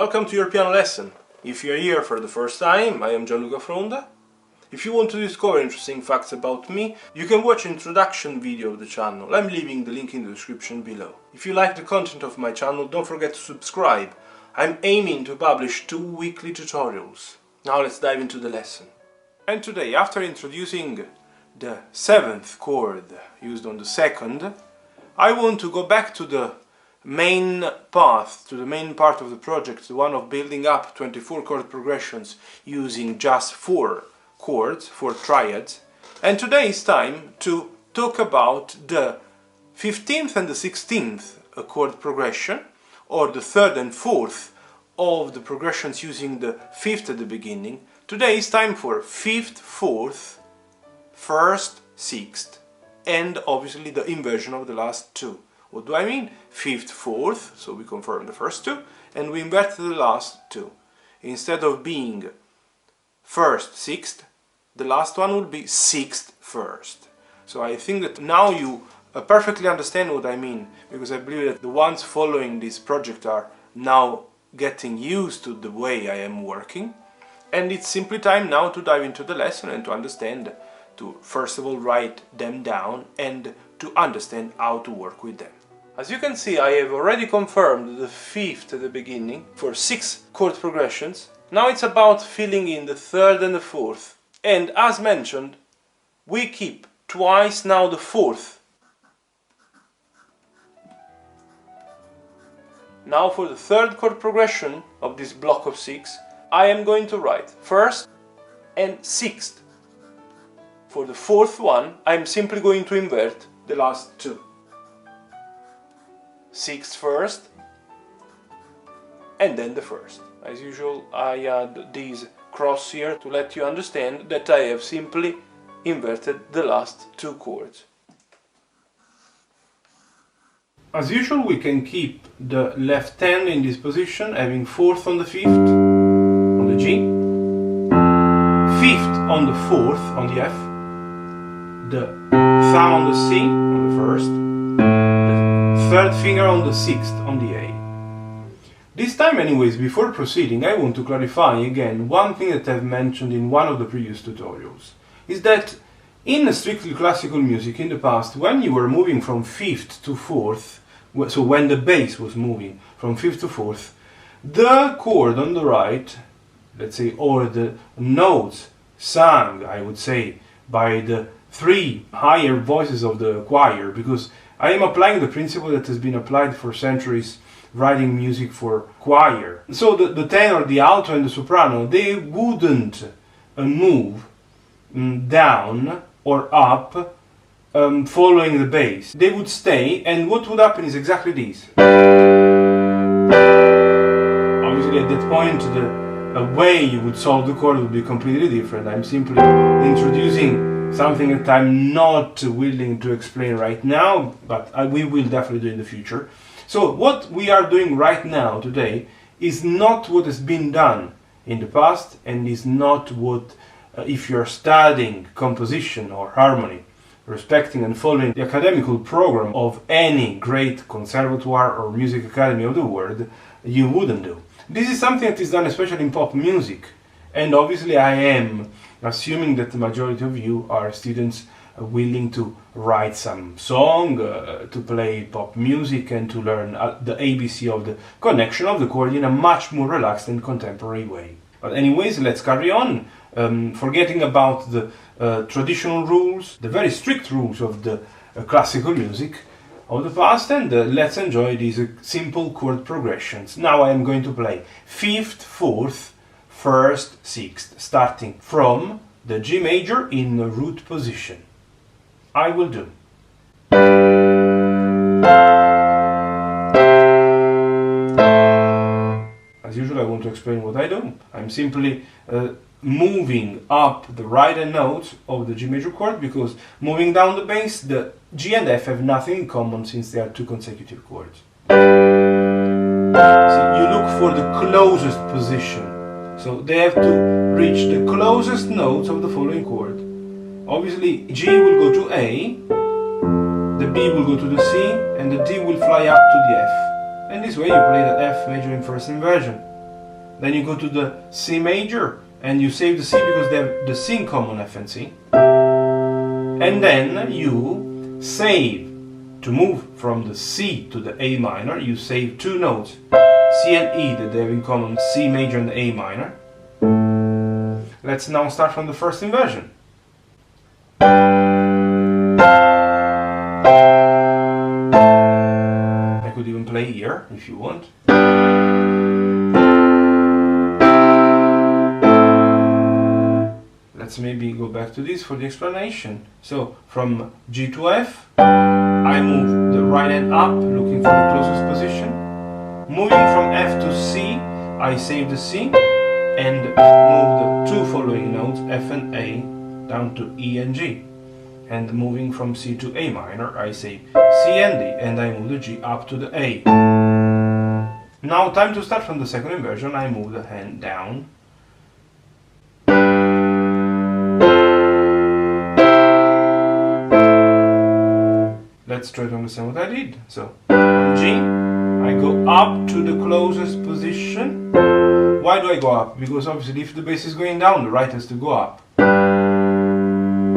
Welcome to your piano lesson. If you're here for the first time, I am Gianluca Fronda. If you want to discover interesting facts about me, you can watch an introduction video of the channel. I'm leaving the link in the description below. If you like the content of my channel, don't forget to subscribe. I'm aiming to publish 2 weekly tutorials. Now let's dive into the lesson. And today, after introducing the 7th chord used on the 2nd, I want to go back to the main path, to the main part of the project, the one of building up 24 chord progressions using just 4 chords, 4 triads. And today is time to talk about the 15th and the 16th chord progression, or the 3rd and 4th of the progressions using the 5th at the beginning. Today is time for 5th, 4th, 1st, 6th, and obviously the inversion of the last 2. What do I mean? 5th, 4th, so we confirm the first 2, and we invert the last 2. Instead of being 1st, 6th, the last one will be 6th, 1st. So I think that now you perfectly understand what I mean, because I believe that the ones following this project are now getting used to the way I am working, and it's simply time now to dive into the lesson and to understand, to first of all write them down and to understand how to work with them. As you can see, I have already confirmed the 5th at the beginning for 6 chord progressions. Now it's about filling in the 3rd and the 4th. And as mentioned, we keep twice now the 4th. Now for the 3rd chord progression of this block of 6, I am going to write 1st and 6th. For the 4th one, I am simply going to invert the last 2. 6th first, and then the 1st. As usual, I add these cross here to let you understand that I have simply inverted the last 2 chords. As usual, we can keep the left hand in this position, having 4th on the 5th, on the G, 5th on the 4th, on the F, the thumb on the C, on the 1st, the 3rd finger on the 6th, on the A. This time anyways, before proceeding, I want to clarify again one thing that I've mentioned in one of the previous tutorials, is that in strictly classical music in the past, when you were moving from 5th to 4th, so when the bass was moving from 5th to 4th, the chord on the right, let's say, or the notes sung, I would say, by the 3 higher voices of the choir, because I am applying the principle that has been applied for centuries writing music for choir. So the tenor, the alto and the soprano, they wouldn't move down or up following the bass. They would stay, and what would happen is exactly this. Obviously at that point the way you would solve the chord would be completely different. I'm simply introducing something that I'm not willing to explain right now, but we will definitely do in the future. So what we are doing right now, today, is not what has been done in the past, and is not what, if you're studying composition or harmony, respecting and following the academical program of any great conservatoire or music academy of the world, you wouldn't do. This is something that is done especially in pop music, and obviously I am assuming that the majority of you are students willing to write some song, to play pop music, and to learn the ABC of the connection of the chord in a much more relaxed and contemporary way. But anyways, let's carry on, forgetting about the traditional rules, the very strict rules of the classical music of the past, and let's enjoy these simple chord progressions. Now I am going to play 5th, 4th, 1st, 6th, starting from the G major in the root position. I will do. As usual, I want to explain what I do. I'm simply moving up the right hand notes of the G major chord, because moving down the bass, the G and F have nothing in common since they are 2 consecutive chords. So you look for the closest position. So they have to reach the closest notes of the following chord. Obviously, G will go to A, the B will go to the C, and the D will fly up to the F. And this way you play the F major in first inversion. Then you go to the C major and you save the C because they have the C in common, F and C. And then you save, to move from the C to the A minor, you save two notes, C and E, that they have in common, C major and A minor. Let's now start from the first inversion. I could even play here if you want. Let's maybe go back to this for the explanation. So from G to F, I move the right hand up, looking for the closest position. Moving from F to C, I save the C and move the two following notes, F and A, down to E and G. And moving from C to A minor, I save C and D, and I move the G up to the A. Now time to start from the second inversion. I move the hand down. Let's try to understand what I did. So on G, I go up to the closest position. Why do I go up? Because obviously if the bass is going down, the right has to go up. And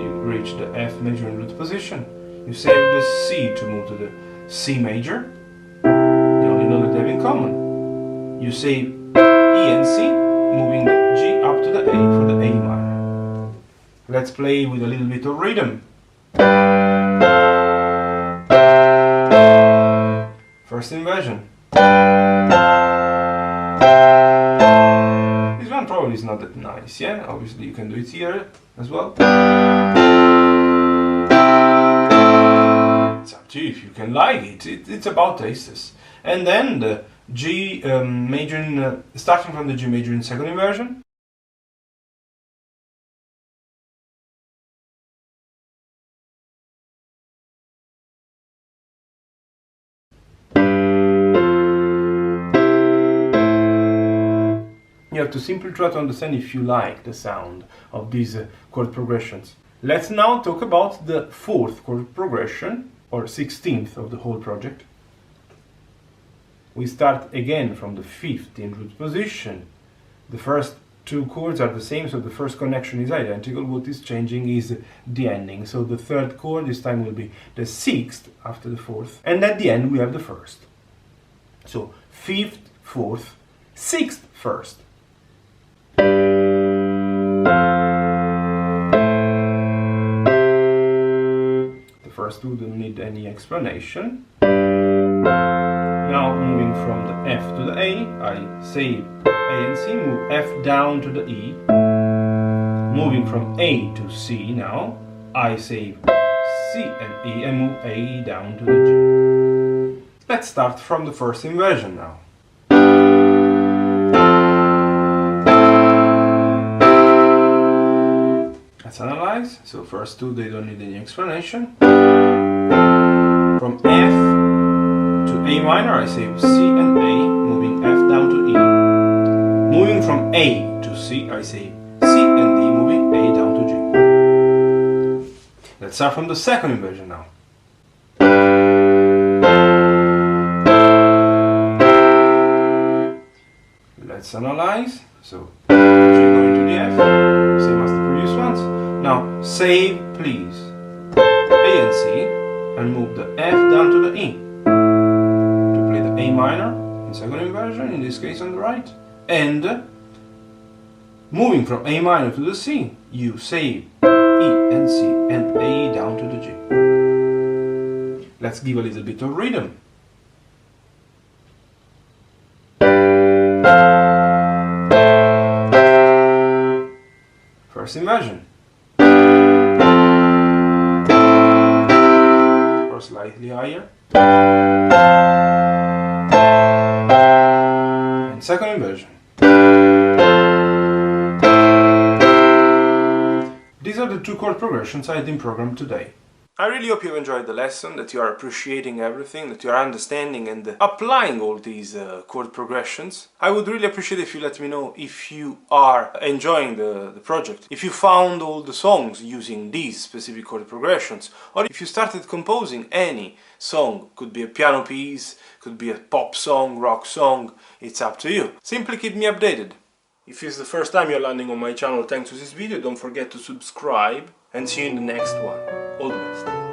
you reach the F major in root position. You save the C to move to the C major, the only note that they have in common. You save E and C, moving the G up to the A for the A minor. Let's play with a little bit of rhythm. First inversion. This one probably is not that nice, yeah? Obviously you can do it here as well. It's up to you if you can like it. It's about tastes. And then the G major in, starting from the G major in second inversion. You have to simply try to understand if you like the sound of these chord progressions. Let's now talk about the fourth chord progression, or 16th of the whole project. We start again from the fifth in root position. The first two chords are the same, so the first connection is identical. What is changing is the ending. So the third chord this time will be the sixth after the fourth, and at the end we have the first. So fifth, fourth, sixth, first. The first two don't need any explanation. Now moving from the F to the A, I save A and C, move F down to the E. Moving from A to C now, I save C and E and move A down to the G. Let's start from the first inversion now. Let's analyze. So first two, they don't need any explanation. From F to A minor, I save C and A, moving F down to E. Moving from A to C, I save C and D, moving A down to G. Let's start from the second inversion now. Let's analyze. So G going to the F, same as the previous ones. Now save, please, A and C, and move the F down to the E to play the A minor in second inversion, in this case on the right. And moving from A minor to the C, you save E and C and A down to the G. Let's give a little bit of rhythm. First inversion. Or slightly higher. And second inversion. These are the two chord progressions I had in program today. I really hope you've enjoyed the lesson, that you are appreciating everything, that you are understanding and applying all these chord progressions. I would really appreciate if you let me know if you are enjoying the project, if you found all the songs using these specific chord progressions, or if you started composing any song. Could be a piano piece, could be a pop song, rock song, it's up to you. Simply keep me updated. If it's the first time you're landing on my channel thanks to this video, don't forget to subscribe and see you in the next one. All the best.